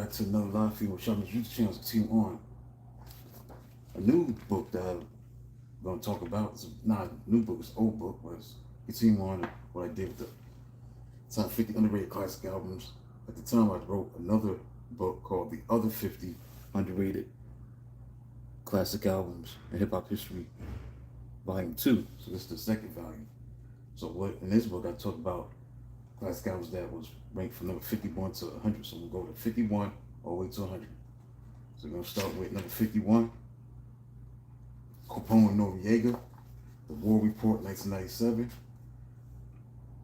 back to another live feed with Shelton's YouTube channel. Continue on. A new book that I'm going to talk about is not a new book, it's an old book, but it's continue on what I did with the top 50 underrated classic albums. At the time, I wrote another book called The Other 50 Underrated Classic Albums in Hip Hop History, Volume 2. So this is the second volume. So in this book, I talk about classic albums that was ranked from number 51 to 100. So we'll go to 51 all the way to 100. So we're going to start with number 51, Capone and Noreaga, The War Report, 1997.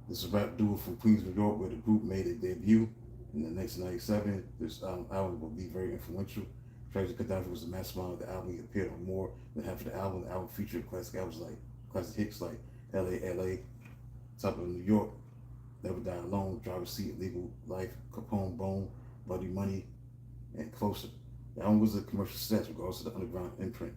This is a rap duo from Queens, New York, where the group made a debut in 1997. This album will be very influential. Tragic Gaddafi was the mastermind of the album. He appeared on more than half of the album. The album featured classic hits like LA, Top of New York, Never Die Alone, Driver's Seat, Legal Life, Capone, Bone, Bloody Money, and Closer. The album was a commercial success regardless of the underground imprint.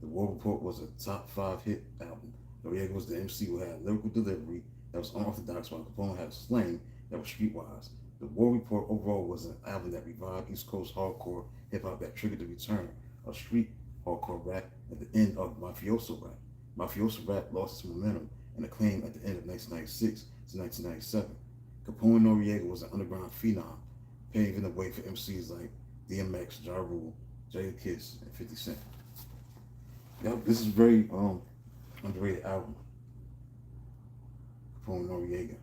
The War Report was a top 5 hit album. Noreaga was the MC who had lyrical delivery that was unorthodox, while Capone had slang that was streetwise. The War Report overall was an album that revived East Coast hardcore hip-hop that triggered the return of street hardcore rap at the end of mafioso rap. Mafioso rap lost its momentum and acclaim at the end of 1996 to 1997. Capone and Noreaga was an underground phenom, paving the way for MCs like DMX, Ja Rule, Jadakiss, and 50 Cent. Yep, this is a very underrated album. Capone and Noreaga.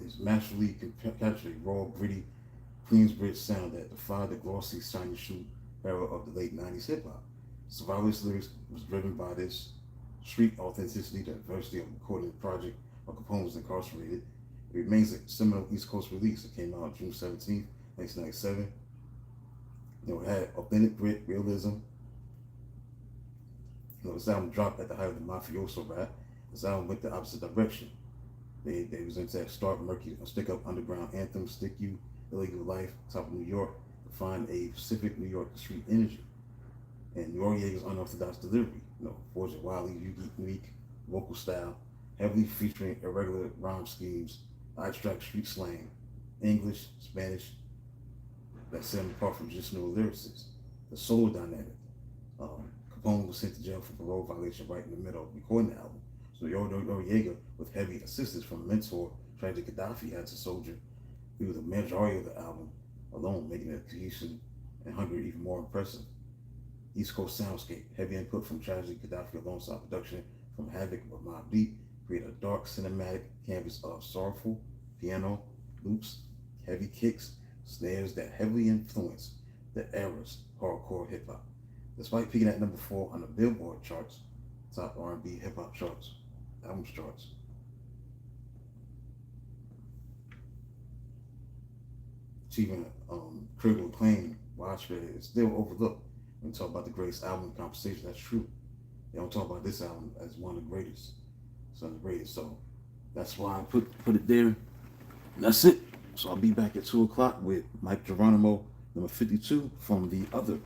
It's masterfully captured a raw, gritty, Queensbridge sound that defied the glossy, shiny shoe era of the late 90s hip-hop. Survivalist lyrics was driven by this street authenticity, the diversity of recording the project while Capone was incarcerated. It remains a seminal East Coast release. It came out June 17th, 1997. It had authentic grit, realism. This album dropped at the height of the mafioso rap. This album went the opposite direction. They was into that stark, murky, stick-up underground anthem, Stick You, Illegal Life, Top of New York, to find a specific New York street energy. And Noreaga's unorthodox delivery, forging wildly unique vocal style, heavily featuring irregular rhyme schemes, abstract street slang, English, Spanish, that set him apart from traditional lyricists. The solo dynamic. Capone was sent to jail for parole violation right in the middle of recording the album. So Noreaga, with heavy assistance from mentor Tragic Gaddafi, had to soldier through the majority of the album alone, making the cohesion and hunger even more impressive. East Coast soundscape, heavy input from Tragic Gaddafi alongside production from Havoc of Mobb Deep, create a dark cinematic canvas of sorrowful piano, loops, heavy kicks, snares that heavily influence the era's hardcore hip-hop. Despite peaking at number 4 on the Billboard charts, top R&B hip-hop charts, albums charts, achieving critical acclaim, widespread, it's still overlooked when we talk about the greatest album conversation. That's true. They don't talk about this album as one of the greatest. It's one of the greatest. So that's why I put it there. And that's it. So I'll be back at 2 o'clock with Mike Geronimo, number 52, from the other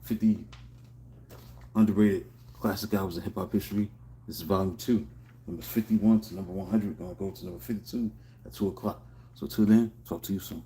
50 underrated classic albums in hip-hop history. This is volume 2. Number 51 to number 100. Gonna go to number 52 at 2 o'clock. So till then, talk to you soon.